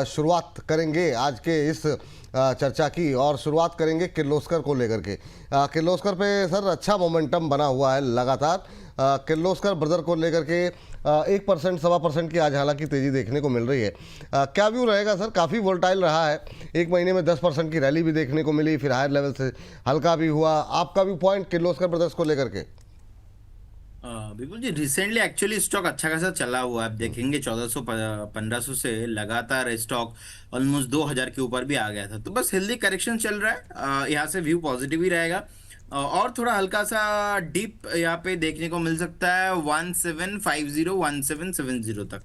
शुरुआत करेंगे आज के इस चर्चा की, और शुरुआत करेंगे किर्लोस्कर को लेकर के। किर्लोस्कर पे सर अच्छा मोमेंटम बना हुआ है लगातार। किर्लोस्कर ब्रदर को लेकर के 1% 1.25% की आज हालांकि तेज़ी देखने को मिल रही है। क्या व्यू रहेगा सर? काफ़ी वोल्टाइल रहा है, एक महीने में 10% की रैली भी देखने को मिली, फिर हायर लेवल से हल्का भी हुआ। आपका व्यू पॉइंट किर्लोस्कर ब्रदर्स को लेकर के? बिल्कुल जी, रिसेंटली एक्चुअली स्टॉक अच्छा खासा चला हुआ है। आप देखेंगे 1400 1500 से लगातार स्टॉक ऑलमोस्ट 2000 के ऊपर भी आ गया था। तो बस हेल्दी करेक्शन चल रहा है, यहाँ से व्यू पॉजिटिव ही रहेगा। और थोड़ा हल्का सा डीप यहाँ पे देखने को मिल सकता है 1750 1770 तक।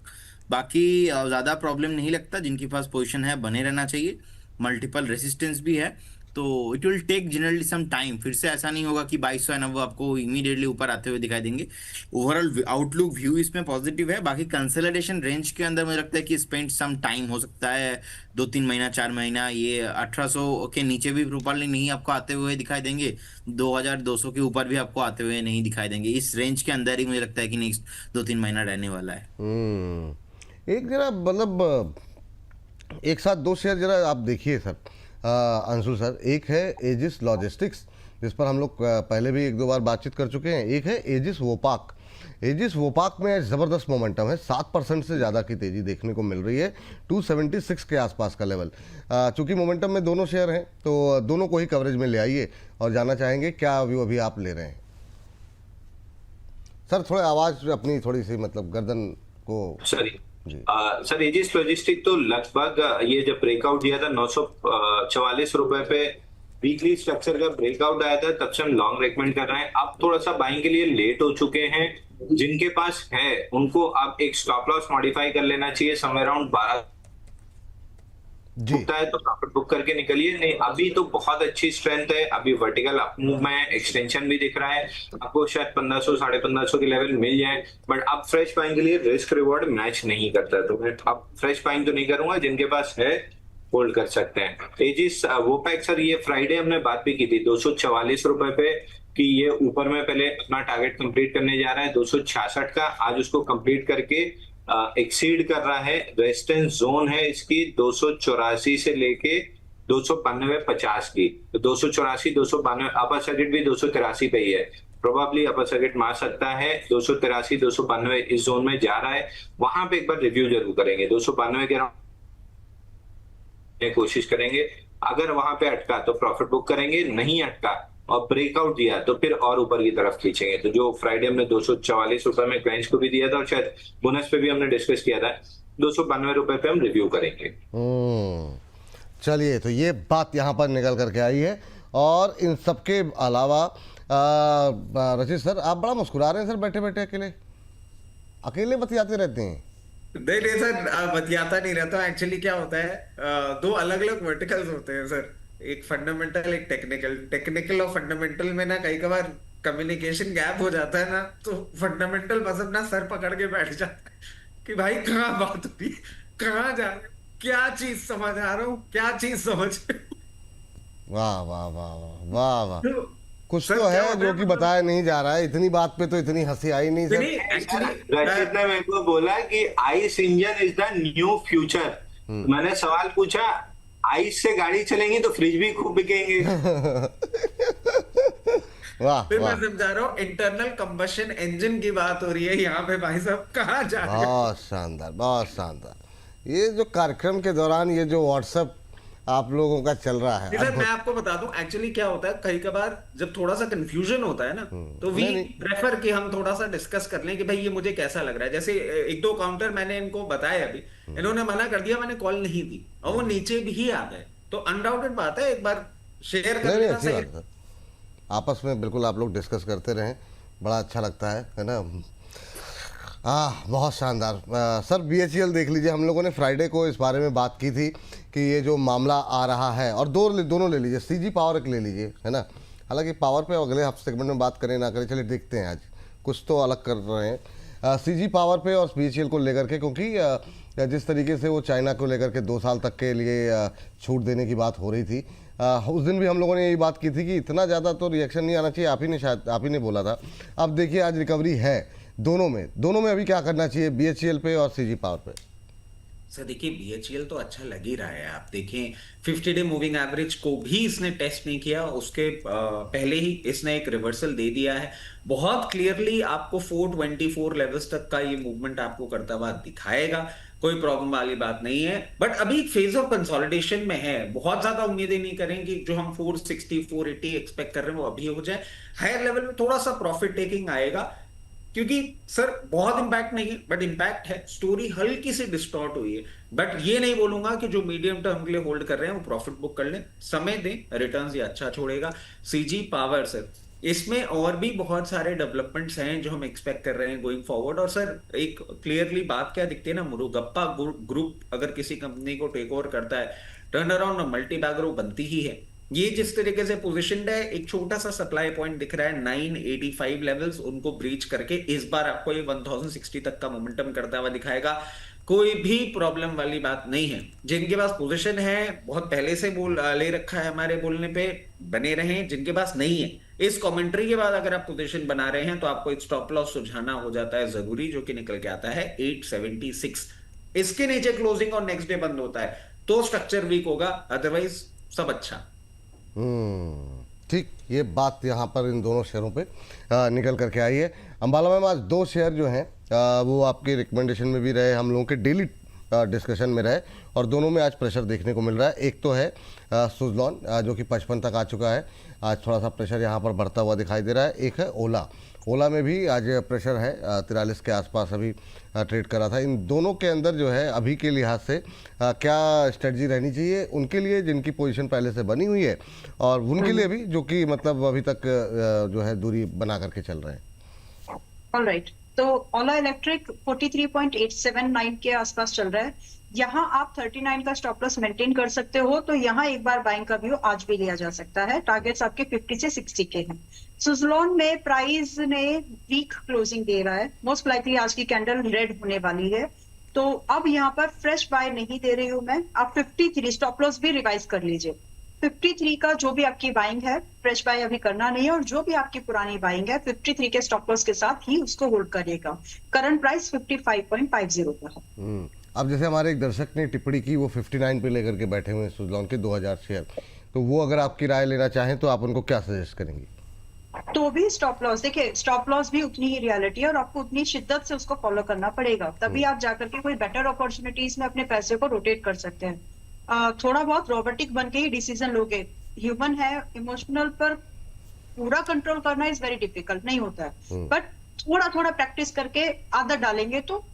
बाकी ज़्यादा प्रॉब्लम नहीं लगता, जिनके पास पोजीशन है बने रहना चाहिए। मल्टीपल रेसिस्टेंस भी है, तो it will take generally some time. फिर से ऐसा नहीं होगा कि 2200 है ना वो आपको इमीडिएटली ऊपर आते हुए दिखाई देंगे। ओवरऑल आउटलुक व्यू इसमें पॉजिटिव है। बाकी कंसोलिडेशन रेंज के अंदर मुझे लगता है कि स्पेंड सम टाइम हो सकता है, 2-3 महीना 4 महीना। ये 1800 के नीचे भी प्रॉपरली नहीं आपको आते हुए दिखाई देंगे, 2200 के ऊपर भी आपको आते हुए नहीं दिखाई देंगे। इस रेंज के अंदर ही मुझे लगता है कि नेक्स्ट 2-3 महीना रहने वाला है। एक जरा मतलब एक साथ दो शेयर जरा आप देखिए सर, अंशुल सर। एक है एजिस लॉजिस्टिक्स, जिस पर हम लोग पहले भी 1-2 बार बातचीत कर चुके हैं। एक है एजिस वोपाक। एजिस वोपाक में ज़बरदस्त मोमेंटम है, 7% से ज़्यादा की तेज़ी देखने को मिल रही है, 276 के आसपास का लेवल। चूँकि मोमेंटम में दोनों शेयर हैं, तो दोनों को ही कवरेज में ले आइए और जानना चाहेंगे क्या व्यू अभी आप ले रहे हैं सर? थोड़ा आवाज़ अपनी थोड़ी सी मतलब गर्दन को। सॉरी सर, एजिस लॉजिस्टिक तो लगभग ये जब ब्रेकआउट दिया था 944 रुपए पे वीकली स्ट्रक्चर का ब्रेकआउट आया था, तब से हम लॉन्ग रेकमेंड कर रहे हैं। अब थोड़ा सा बाइंग के लिए लेट हो चुके हैं। जिनके पास है उनको अब एक स्टॉप लॉस मॉडिफाई कर लेना चाहिए, समवेयर अराउंड 12 है तो प्रॉफिट बुक करके निकलिए। नहीं, अभी तो बहुत अच्छी स्ट्रेंथ है, अभी वर्टिकल अप मूव में एक्सटेंशन भी दिख रहा है। आपको शायद 1500 1550 के लेवल मिल जाए, बट अब फ्रेश बाइंग के लिए रिस्क रिवॉर्ड मैच नहीं करता, तो मैं अब फ्रेश बाइंग तो नहीं करूंगा। जिनके पास है होल्ड कर सकते हैं। एजिस वोपैक सर, ये फ्राइडे हमने बात भी की थी 244 रुपए पे कि ये ऊपर में पहले अपना टारगेट कंप्लीट करने जा रहा है 266 का। आज उसको कंप्लीट करके एक्सीड कर रहा है। रेजिस्टेंस जोन है इसकी 284 से लेके 292.50 की, तो 284 292, अपर सर्किट भी 283 पे ही है। प्रोबेबली अपर सर्किट मार सकता है 283 292 इस जोन में जा रहा है। वहां पे एक बार रिव्यू जरूर करेंगे, 292 के अराउंड कोशिश करेंगे। अगर वहां पे अटका तो प्रॉफिट बुक करेंगे, नहीं अटका और ब्रेकआउट दिया तो फिर और ऊपर की तरफ खींचेंगे। तो जो फ्राइडे हमने 244 रुपए में क्लाइंट्स को भी दिया था और शायद बोनस पे भी हमने डिस्कस किया था, 292 रुपए पे हम रिव्यू करेंगे। चलिए, तो ये बात यहाँ पर निकल करके आई है। और इन सबके अलावा रचित सर, आप बड़ा मुस्कुरा रहे हैं सर, बैठे बैठे अकेले बतियाते रहते हैं। नहीं सर, बतियाता नहीं रहता। एक्चुअली क्या होता है, दो अलग अलग वर्टिकल्स होते हैं सर, एक फंडामेंटल एक टेक्निकल। टेक्निकल और फंडामेंटल में ना कई बार कम्युनिकेशन गैप हो जाता है ना, तो फंडामेंटल बस अपना सर पकड़ के बैठ जाता है कि भाई कहाँ बात होती है, कहाँ जा रहे, क्या चीज समझ आ रहा हूँ, क्या चीज समझ। वाह वाह वाह वाह वाह, कुछ तो है जो कि बताया नहीं जा रहा है। इतनी बात पे तो इतनी हंसी आई नहीं सर। रचित ने मेरे को बोला कि ice engine is the new future. मैंने सवाल पूछा, आइस से गाड़ी चलेंगी तो फ्रिज भी खूब बिकेंगे। वाह, फिर मैं समझा रहा हूँ इंटरनल कंबशन इंजन की बात हो रही है यहाँ पे, भाई साहब कहाँ जा रहे हैं? बहुत शानदार, बहुत शानदार। ये जो कार्यक्रम के दौरान ये जो व्हाट्सएप आप लोगों का चल रहा है, सर मैं आपको बता दूं एक्चुअली क्या होता है, कई बार जब थोड़ा सा कंफ्यूजन होता है ना, तो वी प्रेफर कि हम थोड़ा सा डिस्कस कर लें कि भाई ये मुझे कैसा लग रहा है। जैसे 1-2 काउंटर मैंने इनको बताया, अभी इन्होंने मना कर दिया, मैंने कॉल नहीं दी और वो नीचे भी आ गए, तो अनडाउटेड बात है, एक बार शेयर कर लेना सही है। आपस में बिल्कुल आप लोग डिस्कस करते रहें, बड़ा अच्छा लगता है ना। बहुत शानदार। सर BHEL देख लीजिए, हम लोगों ने फ्राइडे को इस बारे में बात की थी कि ये जो मामला आ रहा है, और दोनों ले लीजिए, CG पावर एक ले लीजिए, है ना। हालांकि पावर पे अगले हफ्ते सेगमेंट में बात करें ना करें, चलिए देखते हैं, आज कुछ तो अलग कर रहे हैं CG पावर पे और BHEL को लेकर के, क्योंकि जिस तरीके से वो चाइना को लेकर के 2 साल तक के लिए छूट देने की बात हो रही थी, उस दिन भी हम लोगों ने यही बात की थी कि इतना ज़्यादा तो रिएक्शन नहीं आना चाहिए। आप ही ने बोला था। अब देखिए आज रिकवरी है दोनों में अभी क्या करना चाहिए, BHEL पे और CG पावर पे? सर देखिए बीएचईएल तो अच्छा लग ही रहा है। आप देखें 50 डे मूविंग एवरेज को भी इसने टेस्ट नहीं किया, उसके पहले ही इसने एक रिवर्सल दे दिया है। बहुत क्लियरली आपको 424 लेवल्स तक का ये मूवमेंट आपको करता हुआ दिखाएगा, कोई प्रॉब्लम वाली बात नहीं है। बट अभी एक फेज ऑफ कंसोलिडेशन में है, बहुत ज्यादा उम्मीदें नहीं करें कि जो हम 460 480 एक्सपेक्ट कर रहे हैं वो अभी हो जाए। हायर लेवल में थोड़ा सा प्रॉफिट टेकिंग आएगा, क्योंकि सर बहुत इंपैक्ट नहीं है बट इंपैक्ट है, स्टोरी हल्की सी डिस्टॉर्ट हुई है। बट ये नहीं बोलूंगा कि जो मीडियम टर्म के लिए होल्ड कर रहे हैं वो प्रॉफिट बुक कर लें, समय दें, रिटर्न्स ये अच्छा छोड़ेगा। सीजी पावर सर, इसमें और भी बहुत सारे डेवलपमेंट्स हैं जो हम एक्सपेक्ट कर रहे हैं गोइंग फॉरवर्ड। और सर एक क्लियरली बात क्या दिखती है ना, मुरुगप्पा ग्रुप अगर किसी कंपनी को टेक ओवर करता है, टर्न अराउंड मल्टी बैगर वो बनती ही है। ये जिस तरीके से पोजीशनड है, एक छोटा सा सप्लाई पॉइंट दिख रहा है 985 लेवल्स, उनको ब्रीच करके इस बार आपको ये 1060 तक का मोमेंटम करता हुआ दिखाएगा। कोई भी प्रॉब्लम वाली बात नहीं है। जिनके पास पोजीशन है बहुत पहले से बोल ले रखा है हमारे बोलने पे, बने रहें। जिनके पास नहीं है, इस कमेंट्री के बाद अगर आप पोजीशन बना रहे हैं तो आपको एक स्टॉप लॉस सुझाना हो जाता है जरूरी, जो कि निकल के आता है 876। इसके नीचे क्लोजिंग और नेक्स्ट डे बंद होता है तो स्ट्रक्चर वीक होगा, अदरवाइज सब अच्छा। ठीक, ये बात यहाँ पर इन दोनों शेयरों पे निकल करके आई है। अंबाला मैम, आज दो शेयर जो हैं वो आपके रिकमेंडेशन में भी रहे, हम लोगों के डेली डिस्कशन में रहे, और दोनों में आज प्रेशर देखने को मिल रहा है। एक तो है सुज़लॉन जो कि 55 तक आ चुका है, आज थोड़ा सा प्रेशर यहाँ पर बढ़ता हुआ दिखाई दे रहा है। एक है ओला, ओला में भी आज प्रेशर है 43 के आसपास अभी ट्रेड करा था। इन दोनों के अंदर जो है अभी के लिहाज से क्या स्ट्रेटजी रहनी चाहिए उनके लिए जिनकी पोजीशन पहले से बनी हुई है, और उनके लिए भी जो कि मतलब अभी तक जो है दूरी बना करके चल रहे हैं? ऑलराइट, तो ओला इलेक्ट्रिक 43.879 के आसपास चल रहा है। यहाँ आप 39 का स्टॉप लॉस मेंटेन कर सकते हो, तो यहाँ एक बार बाइंग का व्यू आज भी लिया जा सकता है। टारगेट्स आपके 50 से 60 के हैं। सुज़लॉन में प्राइस ने वीक क्लोजिंग दे रहा है, मोस्ट लाइकली आज की कैंडल रेड होने वाली है, तो अब यहाँ पर फ्रेश बाय नहीं दे रही हूँ मैं। आप 53 स्टॉप लॉस भी रिवाइज कर लीजिए। 53 का जो भी आपकी बाइंग है, फ्रेश बाय अभी करना नहीं है, और जो भी आपकी पुरानी बाइंग है 53 के स्टॉप लॉस के साथ ही उसको होल्ड करिएगा। करंट प्राइस 55.50 का है। अब जैसे हमारे एक दर्शक ने टिप्पणी की, वो 59 पे लेकर के बैठे हुए हैं सुज़लॉन के 2000 शेयर, तो वो अगर आपकी राय लेना चाहें तो आप उनको क्या सजेस्ट करेंगे? तो भी स्टॉप लॉस, देखिए स्टॉप लॉस भी उतनी ही रियलिटी है और आपको उतनी शिद्दत से उसको फॉलो करना पड़ेगा, तभी आप जाकर के कोई बेटर अपॉर्चुनिटीज में अपने पैसे को रोटेट कर सकते हैं। थोड़ा बहुत रोबोटिक बन के ही डिसीजन लोगे, ह्यूमन है, इमोशनल पर पूरा कंट्रोल करना इज वेरी डिफिकल्ट, नहीं होता है, बट थोड़ा थोड़ा प्रैक्टिस करके आदत डालेंगे तो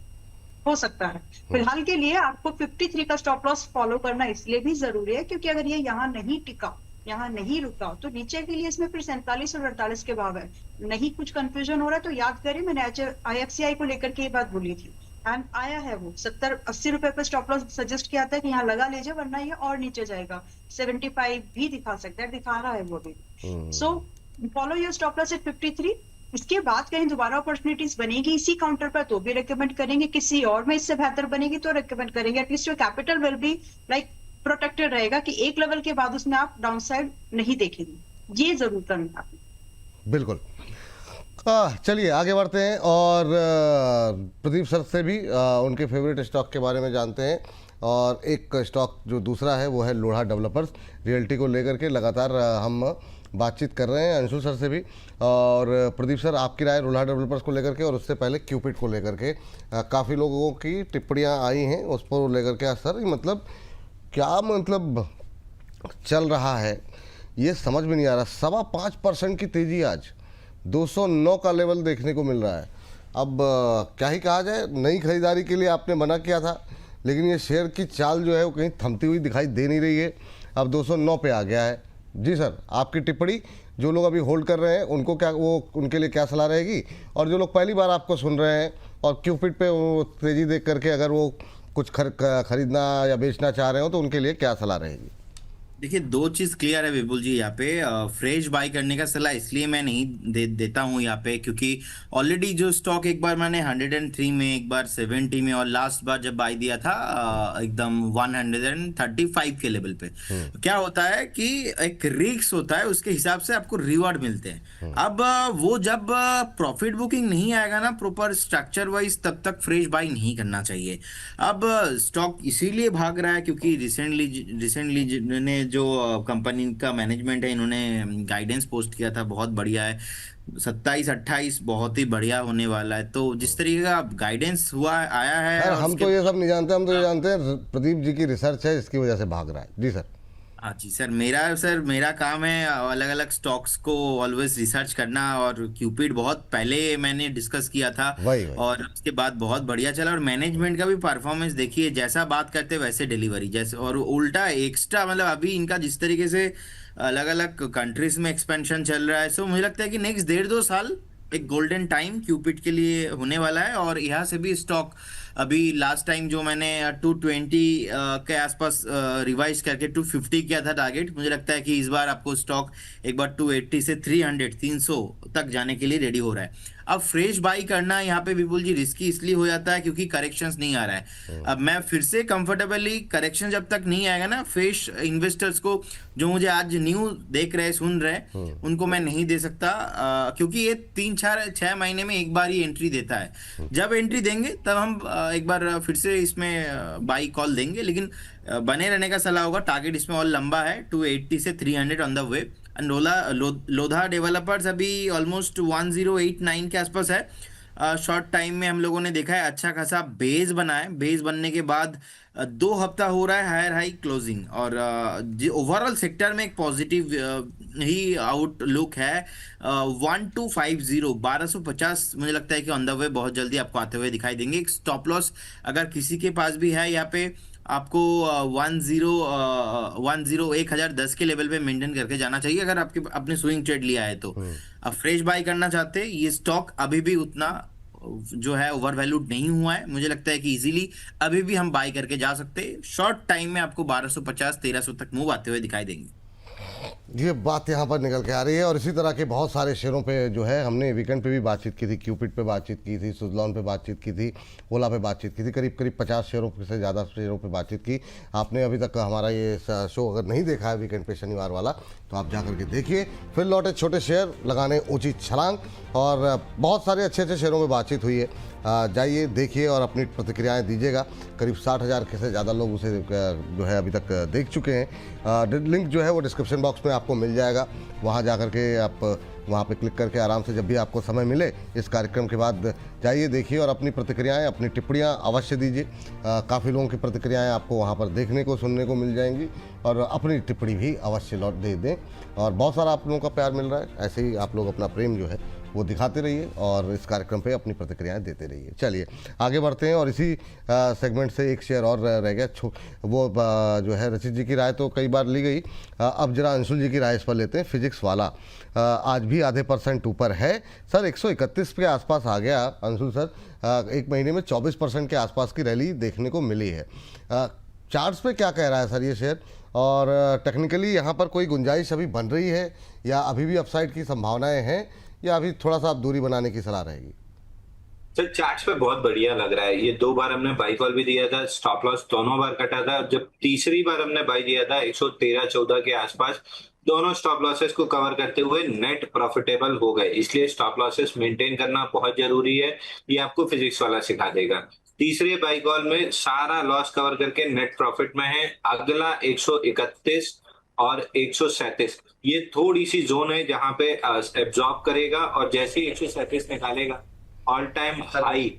हो सकता है। फिलहाल के लिए आपको 53 का स्टॉप लॉस फॉलो करना इसलिए भी जरूरी है क्योंकि अगर ये यहाँ नहीं टिका, यहाँ नहीं रुका, तो नीचे के लिए इसमें फिर 47 और 48 के भाव है। नहीं कुछ कंफ्यूजन हो रहा है तो याद करिए, मैंने IFCI को लेकर के ये बात बोली थी, एंड आया है वो 70-80 रुपए पे स्टॉप लॉस सजेस्ट किया था कि यहाँ लगा लीजिए, वरना ये और नीचे जाएगा। 75 भी दिखा सकता है, दिखा रहा है वो भी। So follow your stop loss at 53। इसके बाद कहीं दोबारा अपॉर्चुनिटीज बनेगी इसी काउंटर पर तो भी रिकमेंड करेंगे, किसी और में इससे बेहतर बनेगी तो रिकमेंड करेंगे। At least your capital will be like protected रहेगा कि एक लेवल के बाद उसमें आप डाउनसाइड नहीं देखेंगे। ये जरूर करना आपने। बिल्कुल। चलिए आगे बढ़ते हैं और प्रदीप सर से भी उनके फेवरेट स्टॉक के बारे में जानते हैं। और एक स्टॉक जो दूसरा है वो है लोढ़ा डेवलपर्स, रियल्टी को लेकर के लगातार हम बातचीत कर रहे हैं अंशुल सर से भी। और प्रदीप सर, आपकी राय लोढ़ा डेवलपर्स को लेकर के और उससे पहले क्यूपिड को लेकर के काफ़ी लोगों की टिप्पणियाँ आई हैं उस पर लेकर के। सर मतलब क्या मतलब चल रहा है ये समझ में नहीं आ रहा। 5.25% की तेज़ी, आज 209 का लेवल देखने को मिल रहा है। अब क्या ही कहा जाए, नई खरीदारी के लिए आपने मना किया था, लेकिन ये शेयर की चाल जो है वो कहीं थमती हुई दिखाई दे नहीं रही है। अब 209 पे आ गया है। जी सर, आपकी टिप्पणी, जो लोग अभी होल्ड कर रहे हैं उनको क्या, वो उनके लिए क्या सलाह रहेगी, और जो लोग पहली बार आपको सुन रहे हैं और क्यूपिड पे वो तेज़ी देख करके अगर वो कुछ खरीदना या बेचना चाह रहे हो तो उनके लिए क्या सलाह रहेगी? देखिए, दो चीज क्लियर है विपुल जी यहाँ पे। फ्रेश बाई करने का सलाह इसलिए मैं नहीं देता हूँ यहाँ पे, क्योंकि ऑलरेडी जो स्टॉक एक बार मैंने 103 में, एक बार 70 में, और लास्ट बार जब बाई दिया था एकदम 135 के लेवल पे, क्या होता है कि एक रिस्क होता है, उसके हिसाब से आपको रिवॉर्ड मिलते हैं। अब वो जब प्रॉफिट बुकिंग नहीं आएगा ना प्रॉपर स्ट्रक्चर वाइज, तब तक फ्रेश बाई नहीं करना चाहिए। अब स्टॉक इसीलिए भाग रहा है क्योंकि रिसेंटली ने जो कंपनी का मैनेजमेंट है, इन्होंने गाइडेंस पोस्ट किया था, बहुत बढ़िया है। 27-28 बहुत ही बढ़िया होने वाला है। तो जिस तरीके का गाइडेंस हुआ आया है, सर और हम उसके तो ये सब नहीं जानते, हम तो ये जानते हैं प्रदीप जी की रिसर्च है, इसकी वजह से भाग रहा है। जी सर। हाँ जी मेरा काम है अलग अलग स्टॉक्स को ऑलवेज रिसर्च करना, और क्यूपिड बहुत पहले मैंने डिस्कस किया था, वही वही। और उसके बाद बहुत बढ़िया चला। और मैनेजमेंट का भी परफॉर्मेंस देखिए, जैसा बात करते हैं वैसे डिलीवरी, जैसे और उल्टा एक्स्ट्रा, मतलब अभी इनका जिस तरीके से अलग अलग कंट्रीज में एक्सपेंशन चल रहा है, सो मुझे लगता है कि नेक्स्ट 1.5-2 साल एक गोल्डन टाइम क्यूपिड के लिए होने वाला है। और यहाँ से भी स्टॉक अभी लास्ट टाइम जो मैंने 220 के आसपास रिवाइज करके 250 किया था टारगेट, मुझे लगता है कि इस बार आपको स्टॉक एक बार 280 से 300 तक जाने के लिए रेडी हो रहा है। अब फ्रेश बाई करना यहाँ पे विपुल जी रिस्की इसलिए हो जाता है क्योंकि करेक्शंस नहीं आ रहा है। अब मैं फिर से कंफर्टेबली, करेक्शन जब तक नहीं आएगा ना, फ्रेश इन्वेस्टर्स को जो मुझे आज न्यू देख रहे सुन रहे, उनको मैं नहीं दे सकता, क्योंकि ये 3-4-6 महीने में एक बार ही एंट्री देता है। जब एंट्री देंगे तब हम एक बार फिर से इसमें बाई कॉल देंगे, लेकिन बने रहने का सलाह होगा। टारगेट इसमें और लंबा है, 280 से 300 on the way. And Lodha developers अभी ऑलमोस्ट 1089 के आसपास है। शॉर्ट टाइम में हम लोगों ने देखा है अच्छा खासा बेस बना है। बेस बनने के बाद 2 हफ्ता हो रहा है हायर हाई क्लोजिंग, और ओवरऑल सेक्टर में एक पॉजिटिव ही आउटलुक है। 1250 मुझे लगता है कि ऑन द वे बहुत जल्दी आपको आते हुए दिखाई देंगे। एक स्टॉप लॉस अगर किसी के पास भी है यहाँ पे, आपको 1010 के लेवल पे मेंटेन करके जाना चाहिए अगर आपके अपने स्विंग ट्रेड लिया है तो। अब फ्रेश बाय करना चाहते हैं, ये स्टॉक अभी भी उतना जो है ओवर वैल्यूड नहीं हुआ है, मुझे लगता है कि इजीली अभी भी हम बाय करके जा सकते हैं। शॉर्ट टाइम में आपको 1250-1300 तक मूव आते हुए दिखाई देंगे। ये बात यहाँ पर निकल के आ रही है। और इसी तरह के बहुत सारे शेयरों पे जो है हमने वीकेंड पे भी बातचीत की थी, क्यूपिड पे बातचीत की थी, सुज़लॉन पे बातचीत की थी, ओला पे बातचीत की थी, करीब 50 शेयरों से ज़्यादा शेयरों पे बातचीत की। आपने अभी तक हमारा ये शो अगर नहीं देखा है वीकेंड पे शनिवार वाला, तो आप जा करके देखिए। फिर लौटे छोटे शेयर लगाने ऊँची छलांग, और बहुत सारे अच्छे अच्छे शेयरों में बातचीत हुई है। जाइए देखिए और अपनी प्रतिक्रियाएं दीजिएगा। करीब 60,000 से ज़्यादा लोग उसे जो है अभी तक देख चुके हैं। लिंक जो है वो डिस्क्रिप्शन बॉक्स में आपको मिल जाएगा, वहाँ जा कर के आप वहाँ पे क्लिक करके आराम से जब भी आपको समय मिले इस कार्यक्रम के बाद जाइए देखिए और अपनी प्रतिक्रियाएं, अपनी टिप्पणियां अवश्य दीजिए। काफ़ी लोगों की प्रतिक्रियाएं आपको वहाँ पर देखने को सुनने को मिल जाएंगी, और अपनी टिप्पणी भी अवश्य लौट दे दें। और बहुत सारा आप लोगों का प्यार मिल रहा है, ऐसे ही आप लोग अपना प्रेम जो है वो दिखाते रहिए और इस कार्यक्रम पे अपनी प्रतिक्रियाएं देते रहिए। चलिए आगे बढ़ते हैं, और इसी सेगमेंट से एक शेयर और रह गया, वो जो है रचित जी की राय तो कई बार ली गई, अब जरा अंशुल जी की राय इस पर लेते हैं। फिजिक्स वाला आज भी आधे % ऊपर है सर, 131 के आसपास आ गया अंशुल सर। एक महीने में 24% के आसपास की रैली देखने को मिली है। चार्ट्स पे क्या कह रहा है सर ये शेयर, और टेक्निकली यहाँ पर कोई गुंजाइश अभी बन रही है, या अभी भी अपसाइड की संभावनाएं हैं, या अभी थोड़ा सा आप दूरी बनाने की सलाह रहेगी? सर चार्ट्स पे बहुत बढ़िया लग रहा है। ये 2 बार हमने बाई कॉल भी दिया था, स्टॉप लॉस दोनों बार कटा था। जब तीसरी बार हमने बाई दिया था 113-14 के आसपास, दोनों स्टॉप लॉसेस को कवर करते हुए नेट प्रॉफिटेबल हो गए। इसलिए स्टॉप लॉसेस मेंटेन करना बहुत जरूरी है, ये आपको फिजिक्स वाला सिखा देगा। तीसरे बाई कॉल में सारा लॉस कवर करके नेट प्रॉफिट में है। अगला 131 और 137, ये थोड़ी सी जोन है जहां पे एब्जॉर्ब करेगा, और जैसे ही 137 निकालेगा ऑल टाइम हाई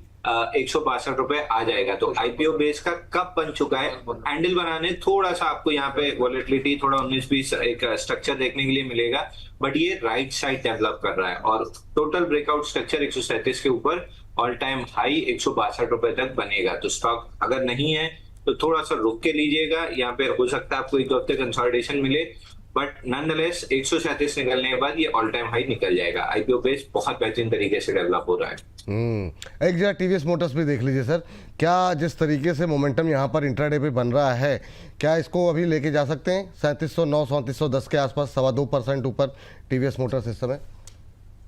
162 रुपए आ जाएगा। तो आईपीओ बेस का कब बन चुका है, हैंडल बनाने थोड़ा सा आपको यहाँ पे वॉलेटिलिटी थोड़ा 19-20 एक स्ट्रक्चर देखने के लिए मिलेगा, बट ये राइट साइड डेवलप कर रहा है, और टोटल ब्रेकआउट स्ट्रक्चर 137 के ऊपर ऑल टाइम हाई 162 रुपए तक बनेगा। तो स्टॉक अगर नहीं है तो थोड़ा सा रुक के लीजिएगा, यहाँ पे हो सकता है आपको 1 हफ्ते कंसोलिडेशन मिले, बट नॉनदलेस 137 निकलने के बाद ये ऑल टाइम हाई निकल जाएगा। आईपीओ बेस बहुत बेहतरीन तरीके से डेवलप हो रहा है। एक जगह टीवीएस मोटर्स भी देख लीजिए सर, क्या जिस तरीके से मोमेंटम यहाँ पर इंट्राडे पे बन रहा है, क्या इसको अभी लेके जा सकते हैं 3709 3710 के आसपास, 2.25% ऊपर टीवीएस मोटर्स इस समय?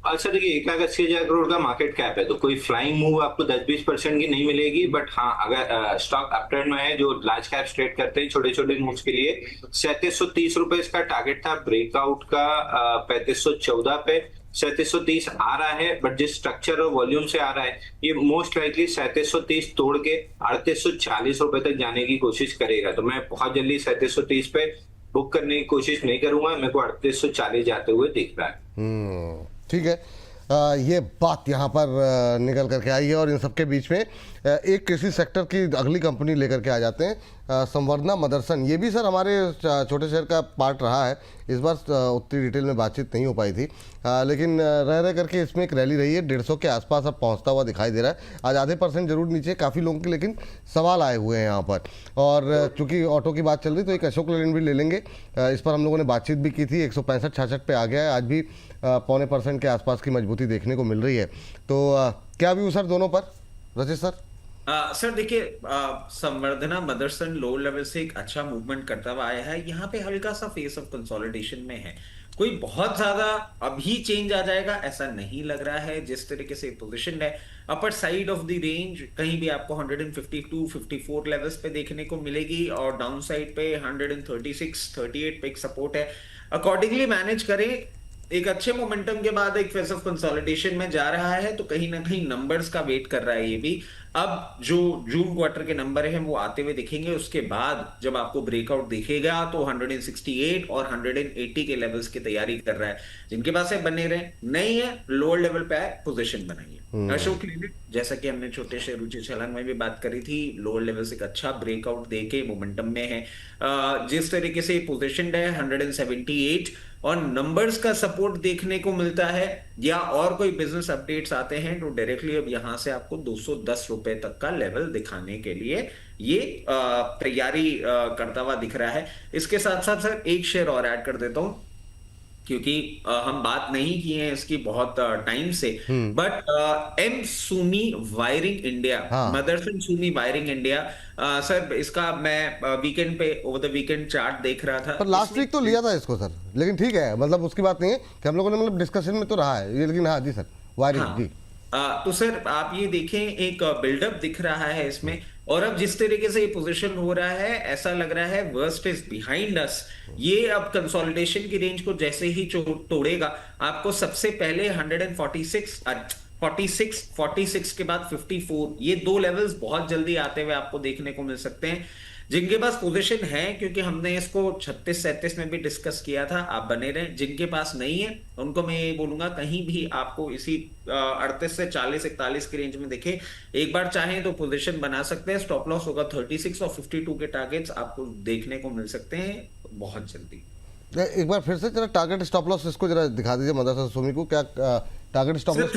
अच्छा देखिए, 1,80,000 करोड़ का मार्केट कैप है, तो कोई फ्लाइंग मूव आपको 10-20% की नहीं मिलेगी। बट हाँ, अगर स्टॉक अपट्रेंड में है, जो लार्ज कैप ट्रेड करते हैं छोटे छोटे मूव्स के लिए, 3730 रुपए इसका टारगेट था ब्रेकआउट का। 3514 पे 3730 आ रहा है, बट जिस स्ट्रक्चर और वॉल्यूम से आ रहा है, ये मोस्ट लाइकली 3730 तोड़ के 3840 रुपए तक जाने की कोशिश करेगा। तो मैं बहुत जल्दी 3730 पे बुक करने की कोशिश नहीं करूंगा, मेरे को 3840 जाते हुए दिख रहा है। ठीक है, ये बात यहाँ पर निकल करके आई है। और इन सबके बीच में एक कृषि सेक्टर की अगली कंपनी लेकर के आ जाते हैं, संवर्धना मदरसन। ये भी सर हमारे छोटे शहर का पार्ट रहा है, इस बार उतनी डिटेल में बातचीत नहीं हो पाई थी, लेकिन रह करके इसमें एक रैली रही है, 150 के आसपास अब पहुँचता हुआ दिखाई दे रहा है। आज आधे % जरूर नीचे, काफ़ी लोगों के लेकिन सवाल आए हुए हैं यहाँ पर। और चूंकि ऑटो की बात चल रही, तो एक अशोक लेलैंड भी ले लेंगे, इस पर हम लोगों ने बातचीत भी की थी, 165-66 पे आ गया है, आज भी 0.25% के आसपास की मजबूती देखने को मिल रही है। तो क्या व्यू सर दोनों पर, रचित सर? सर देखिए, संवर्धना मदरसन लो लेवल से एक अच्छा मूवमेंट करता हुआ आया है, यहाँ पे हल्का सा फेस ऑफ कंसोलिडेशन में है, कोई बहुत ज्यादा अभी चेंज आ जाएगा ऐसा नहीं लग रहा है। जिस तरीके से पोजीशन है, upper side of the range कहीं भी आपको 152-54 लेवल्स पे देखने को मिलेगी, और डाउन साइड पे 136-38 पे एक सपोर्ट है। अकॉर्डिंगली मैनेज करें। एक अच्छे मोमेंटम के बाद एक फेस ऑफ कंसोलिडेशन में जा रहा है, तो कहीं ना कहीं नंबर्स का वेट कर रहा है ये भी। अब जो जून क्वार्टर के नंबर हैं वो आते हुए दिखेंगे, उसके बाद जब आपको ब्रेकआउट दिखेगा तो 168 और 180 के लेवल्स की तैयारी कर रहा है। जिनके पास है बने रहे, नहीं है लोअर लेवल पे है पोजीशन बनाइए। अशोक लेलैंड, जैसा कि हमने छोटे से रुचि छलांग में भी बात करी थी, लोअर लेवल से एक अच्छा ब्रेकआउट देके मोमेंटम में है। जिस तरीके से पोजीशन है 178 और नंबर्स का सपोर्ट देखने को मिलता है, या और कोई बिजनेस अपडेट्स आते हैं तो डायरेक्टली अब यहां से आपको 210 रुपए तक का लेवल दिखाने के लिए ये तैयारी करता हुआ दिख रहा है। इसके साथ साथ सर एक शेयर और ऐड कर देता हूं, क्योंकि हम बात नहीं की है इसकी बहुत टाइम से, but M Sumi wiring India, Motherson Sumi wiring India, sir इसका मैं वीकेंड पे ओवर द वीकेंड चार्ट देख रहा था। पर लास्ट वीक तो लिया था इसको सर, लेकिन ठीक है, मतलब उसकी बात नहीं है कि हम लोगों ने मतलब डिस्कशन में तो रहा है ये, लेकिन हाँ जी सर वायरिंग जी। तो सर आप ये देखें, एक बिल्डअप दिख रहा है इसमें, और अब जिस तरीके से ये पोजीशन हो रहा है ऐसा लग रहा है वर्स्ट इज बिहाइंड अस। ये अब कंसोलिडेशन की रेंज को जैसे ही तोड़ेगा, आपको सबसे पहले 46 के बाद 54, ये दो लेवल्स बहुत जल्दी आते हुए आपको देखने को मिल सकते हैं। जिनके पास पोजीशन है, क्योंकि हमने इसको 36-37 में भी डिस्कस किया था, आप बने रहे। जिनके पास नहीं है उनको मैं ये बोलूंगा कहीं भी आपको इसी 38 से 40-41 की रेंज में देखे, एक बार चाहें तो पोजीशन बना सकते हैं। स्टॉप लॉस होगा 36 और 52 के टारगेट्स आपको देखने को मिल सकते हैं बहुत जल्दी। एक बार फिर से जरा टारगेट स्टॉप लॉस इसको जरा दिखा दीजिए मदरसन सुमी को, क्या टारगेट स्टॉप लॉस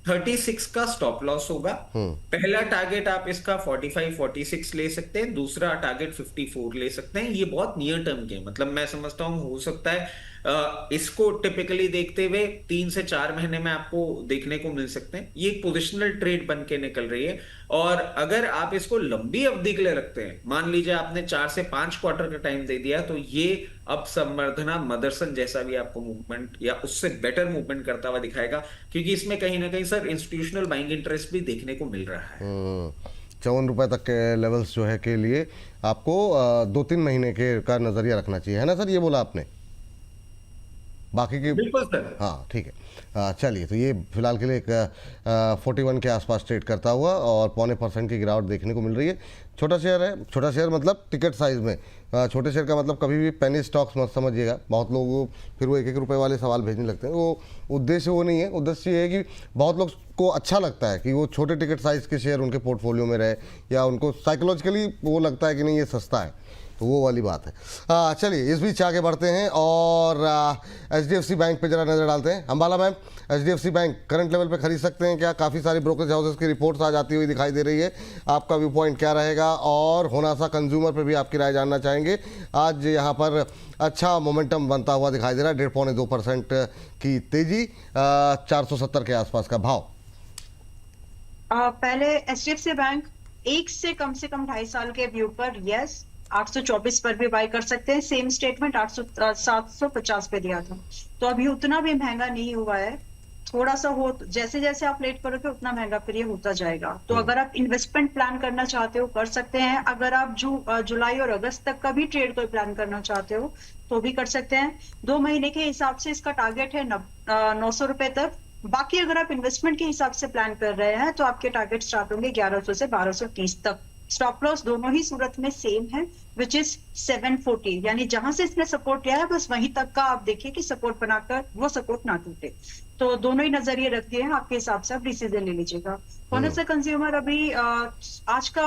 36 का स्टॉप लॉस होगा। पहला टारगेट आप इसका 45-46 ले सकते हैं, दूसरा टारगेट 54 ले सकते हैं। ये बहुत नियर टर्म के, मतलब मैं समझता हूँ हो सकता है इसको टिपिकली देखते हुए 3 से 4 महीने में आपको देखने को मिल सकते हैं। ये एक पोजिशनल ट्रेड बन के निकल रही है, और अगर आप इसको लंबी अवधि के लिए रखते हैं, मान लीजिए आपने 4 से 5 क्वार्टर का टाइम दे दिया, तो ये अब संवर्धना मदरसन जैसा भी आपको मूवमेंट या उससे बेटर मूवमेंट करता हुआ दिखाएगा, क्योंकि इसमें कहीं ना कहीं सर इंस्टीट्यूशनल बाइंग इंटरेस्ट भी देखने को मिल रहा है। 54 रुपए तक के लेवल्स जो है के लिए आपको 2-3 महीने के का नजरिया रखना चाहिए, है ना सर? ये बोला आपने बाकी की? बिल्कुल सर। हाँ ठीक है, चलिए, तो ये फिलहाल के लिए एक 41 के आसपास ट्रेड करता हुआ और 0.25% की गिरावट देखने को मिल रही है। छोटा शेयर है, छोटा शेयर मतलब टिकट साइज में, छोटे शेयर का मतलब कभी भी पेनी स्टॉक्स मत समझिएगा। बहुत लोग फिर वो 1-1 रुपए वाले सवाल भेजने लगते हैं, वो उद्देश्य वो नहीं है। उद्देश्य ये है कि बहुत लोग को अच्छा लगता है कि वो छोटे टिकट साइज के शेयर उनके पोर्टफोलियो में रहे, या उनको साइकोलॉजिकली वो लगता है कि नहीं ये सस्ता है, तो वो वाली बात है। चलिए इस बीच आगे बढ़ते हैं और HDFC बैंक पे जरा नज़र डालते हैं। Ambala ma'am, HDFC bank current level पे खरीद सकते हैं क्या? काफ़ी सारी ब्रोकरेज हाउसेस की रिपोर्ट्स आज आती हुई दिखाई दे रही है, आपका व्यू पॉइंट क्या रहेगा? और होनासा कंज्यूमर पे भी आपकी राय जानना चाहेंगे। आज यहाँ पर अच्छा मोमेंटम बनता हुआ दिखाई दे रहा है, 1.5-2% की तेजी, 470 के आसपास का भाव। पहले HDFC बैंक एक से कम 2.5 साल के व्यू पर यस 824 पर भी बाय कर सकते हैं। सेम स्टेटमेंट 750 पे दिया था, तो अभी उतना भी महंगा नहीं हुआ है। थोड़ा सा हो, जैसे जैसे आप लेट करोगे उतना महंगा फिर ये होता जाएगा। तो अगर आप इन्वेस्टमेंट प्लान करना चाहते हो कर सकते हैं। अगर आप जुलाई और अगस्त तक का भी ट्रेड कोई प्लान करना चाहते हो तो भी कर सकते हैं। 2 महीने के हिसाब से इसका टारगेट है 900 रुपए तक। बाकी अगर आप इन्वेस्टमेंट के हिसाब से प्लान कर रहे हैं तो आपके टारगेट स्टार्ट होंगे 1100 से 1230 तक। स्टॉप लॉस दोनों ही सूरत में सेम है, विच इज 740, यानी जहां से इसने सपोर्ट लिया है बस वहीं तक का आप देखिए कि सपोर्ट बनाकर वो सपोर्ट ना टूटे। तो दोनों ही नजरिए रखिए, आपके हिसाब से आप डिसीजन ले लीजिएगा। कौन सा कंज्यूमर अभी आज का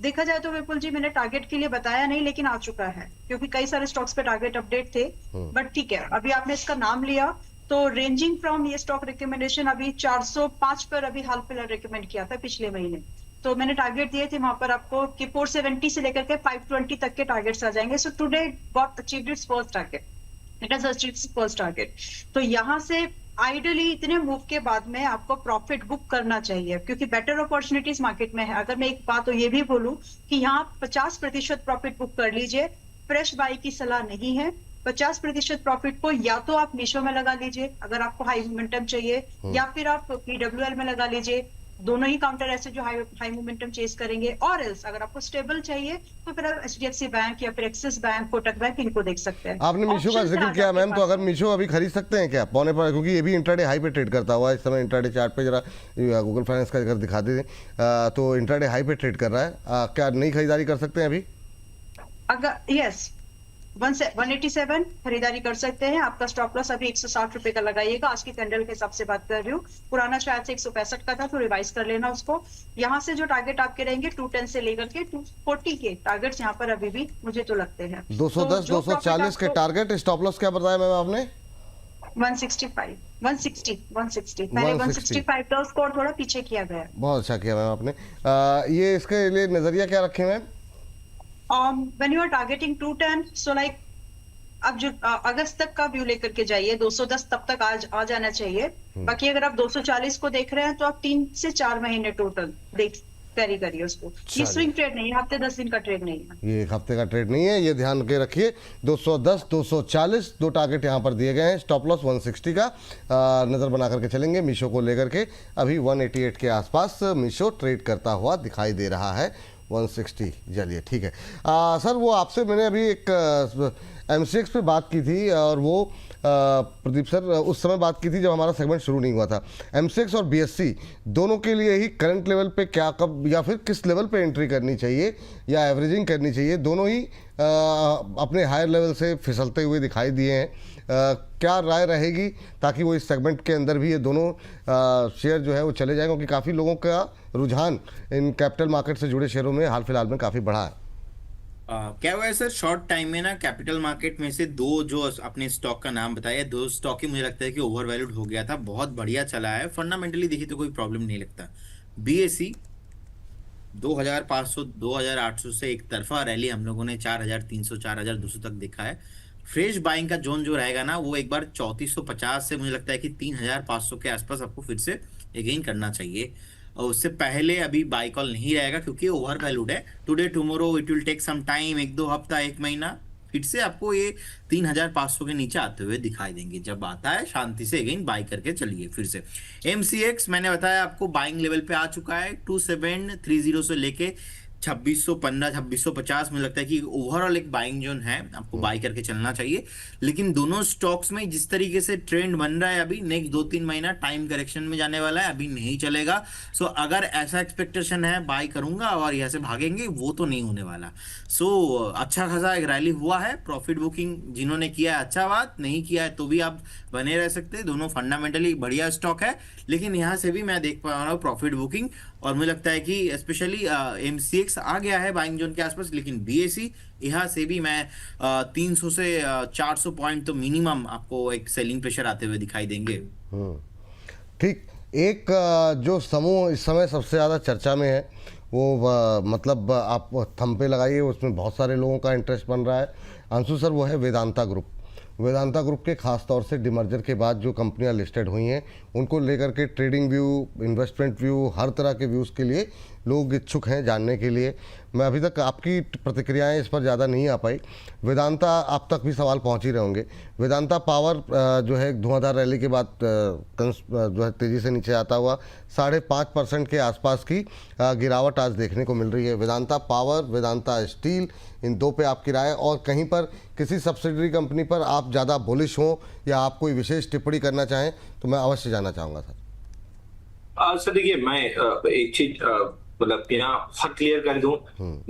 देखा जाए तो विपुल जी मैंने टारगेट के लिए बताया नहीं, लेकिन आ चुका है क्योंकि कई सारे स्टॉक्स पे टारगेट अपडेट थे। बट ठीक है, अभी आपने इसका नाम लिया तो रेंजिंग फ्रॉम ये स्टॉक रिकमेंडेशन अभी 405 पर अभी हाल फिलहाल रिकमेंड किया था पिछले महीने। तो मैंने टारगेट दिए थे वहां पर आपको कि 470 से लेकर के 520 तक के टारगेट्स आ जाएंगे। So today got achieved it's first target, it has achieved it's first target. तो यहाँ से आइडियली इतने मूव के बाद में आपको प्रॉफिट बुक करना चाहिए क्योंकि बेटर अपॉर्चुनिटीज मार्केट में है। अगर मैं एक बात तो ये भी बोलूं कि यहाँ 50% प्रॉफिट बुक कर लीजिए, फ्रेश बाई की सलाह नहीं है। 50% प्रॉफिट को या तो आप मीशो में लगा लीजिए अगर आपको हाई मोमेंटम चाहिए, या फिर आप PWL में लगा लीजिए। दोनों ही काउंटर ऐसे जो हाई मोमेंटम चेस करेंगे। और एल्स अगर आपको स्टेबल चाहिए तो फिर आप HDFC बैंक या फिर एक्सिस बैंक, कोटक बैंक इनको देख सकते हैं। आपने मीशो का जिक्र किया मैम, तो अगर मीशो अभी खरीद सकते हैं क्या पौने पर, क्योंकि ये भी इंट्राडे हाई पे ट्रेड करता हुआ है इस समय। इंट्राडे चार्ट पे जरा गूगल फाइनेंस का अगर दिखा दें तो इंट्राडे हाई पे ट्रेड कर रहा है। क्या नई खरीदारी कर सकते हैं अभी? अगर यस 187 खरीदारी कर सकते हैं। आपका स्टॉप लॉस अभी 160 रुपए का लगाइएगा। आज की कैंडल के हिसाब से बात कर रही हूँ, पुराना शायद से 165 का था, तो रिवाइज कर लेना उसको। यहाँ से जो टारगेट आपके रहेंगे 210 से लेकर के 240 के टारगेट्स यहाँ पर अभी भी मुझे तो लगते हैं। 210 240 के टारगेट। स्टॉप लॉस क्या बताया मैम आपने? 165 160 160 मैंने 165 का स्कोर थोड़ा पीछे किया गया है। बहुत अच्छा किया मैम आपने। ये इसके लिए नजरिया क्या रखे ma'am? when you are targeting 210, so like अब जो अगस्त तक का व्यू लेकर के जाइए, 210 तब तक आ जाना चाहिए। बाकी अगर आप 240 को देख रहे हैं तो आप 3 से 4 महीने टोटल कैरी करिए उसको। ये स्विंग ट्रेड नहीं है, हफ्ते 10 दिन का ट्रेड नहीं है, ये एक हफ्ते का ट्रेड नहीं है, ये ध्यान के रखिए। 210 240 दो टारगेट यहाँ पर दिए गए हैं। स्टॉप लॉस 160 का नज़र बना करके चलेंगे। मीशो को लेकर के अभी 188 के आसपास मीशो ट्रेड करता हुआ दिखाई दे रहा है। 160 चलिए ठीक है। सर वो आपसे मैंने अभी एक MCX पे बात की थी और वो प्रदीप सर उस समय बात की थी जब हमारा सेगमेंट शुरू नहीं हुआ था। MCX और BSE दोनों के लिए ही करंट लेवल पे क्या कब या फिर किस लेवल पे एंट्री करनी चाहिए या एवरेजिंग करनी चाहिए? दोनों ही अपने हायर लेवल से फिसलते हुए दिखाई दिए हैं। क्या राय रहेगी ताकि वो इस सेगमेंट के अंदर भी ये दोनों शेयर जो है वो चले जाएं, क्योंकि काफ़ी लोगों का रुझान इन कैपिटल मार्केट से जुड़े शेयरों में हाल फिलहाल में काफ़ी बढ़ा है। क्या हुआ है सर, शॉर्ट टाइम में ना कैपिटल मार्केट में से दो जो अपने स्टॉक का नाम बताया, दो स्टॉक ही मुझे लगता है कि ओवर वैल्यूड हो गया था। बहुत बढ़िया चला है, फंडामेंटली देखिए तो कोई प्रॉब्लम नहीं लगता। BSE 2500 2800 से एक तरफा रैली हम लोगों ने 4300 4200 तक देखा है। फ्रेश बाइंग का जोन जो रहेगा ना वो एक बार 3450 से मुझे लगता है कि 3500 के आसपास आपको फिर से अगेन करना चाहिए। और उससे पहले अभी बाई कॉल नहीं रहेगा क्योंकि ओवर वैल्यूड है। Today tomorrow it will take some time, 1-2 हफ्ता 1 महीना फिर से आपको ये 3500 के नीचे आते हुए दिखाई देंगे। जब आता है शांति से अगेन बाई करके चलिए फिर से। MCX मैंने बताया आपको बाइंग लेवल पे आ चुका है 2730 से लेके 2615 2650 मुझे लगता है कि ओवरऑल एक बाइंग जोन है, आपको बाई करके चलना चाहिए। लेकिन दोनों स्टॉक्स में जिस तरीके से ट्रेंड बन रहा है अभी नेक्स्ट 2-3 महीना टाइम करेक्शन में जाने वाला है, अभी नहीं चलेगा। सो अगर ऐसा एक्सपेक्टेशन है बाई करूंगा और यहाँ से भागेंगे, वो तो नहीं होने वाला। सो अच्छा खासा एक रैली हुआ है। प्रॉफिट बुकिंग जिन्होंने किया है अच्छा बात, नहीं किया है तो भी आप बने रह सकते हैं। दोनों फंडामेंटली बढ़िया स्टॉक है, लेकिन यहाँ से भी मैं देख पा रहा हूँ प्रॉफिट बुकिंग। और मुझे लगता है कि स्पेशली MCX आ गया है बाइंग जोन के आसपास, लेकिन BSE यहाँ से भी मैं 300 से 400 पॉइंट तो मिनिमम आपको एक सेलिंग प्रेशर आते हुए दिखाई देंगे। ठीक। एक जो समूह इस समय सबसे ज़्यादा चर्चा में है वो मतलब आप थंब पे लगाइए, उसमें बहुत सारे लोगों का इंटरेस्ट बन रहा है अंशु सर, वो है वेदांता ग्रुप। वेदांता ग्रुप के खास तौर से डिमर्जर के बाद जो कंपनियां लिस्टेड हुई हैं उनको लेकर के ट्रेडिंग व्यू, इन्वेस्टमेंट व्यू, हर तरह के व्यूज़ के लिए लोग इच्छुक हैं जानने के लिए। मैं अभी तक आपकी प्रतिक्रियाएं इस पर ज़्यादा नहीं आ पाई। वेदांता, आप तक भी सवाल पहुंच ही रहे होंगे। वेदांता पावर जो है धुआंधार रैली के बाद जो है तेज़ी से नीचे आता हुआ 5.5% के आसपास की गिरावट आज देखने को मिल रही है। वेदांता पावर, वेदांता स्टील, इन दो पे आपकी राय, और कहीं पर किसी सब्सिडरी कंपनी पर आप ज़्यादा बुलिश हों या आप कोई विशेष टिप्पणी करना चाहें तो मैं अवश्य जानना चाहूँगा सर। सर देखिए, मैं एक चीज मतलब यहाँ बहुत क्लियर कर दूं,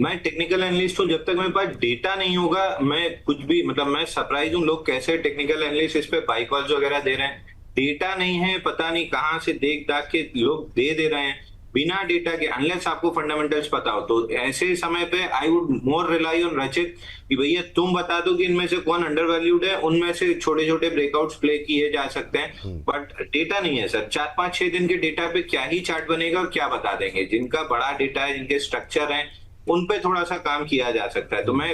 मैं टेक्निकल एनालिस्ट हूँ। जब तक मेरे पास डेटा नहीं होगा मैं कुछ भी, मतलब मैं सरप्राइज हूँ लोग कैसे टेक्निकल एनालिस्ट इस पे बाई कॉल्स वगैरह दे रहे हैं। डेटा नहीं है, पता नहीं कहाँ से देख दाख के लोग दे रहे हैं बिना डेटा के, अनलेस आपको फंडामेंटल्स पता हो। तो ऐसे समय पे I would more rely on रचित कि भैया तुम बता दो कि इनमें से कौन अंडर वैल्यूड है, उनमें से छोटे छोटे ब्रेकआउट्स प्ले किए जा सकते हैं। बट डेटा नहीं है सर। 4-5-6 दिन के डेटा पे क्या ही चार्ट बनेगा और क्या बता देंगे। जिनका बड़ा डेटा है, जिनके स्ट्रक्चर है, उन पे थोड़ा सा काम किया जा सकता है। तो मैं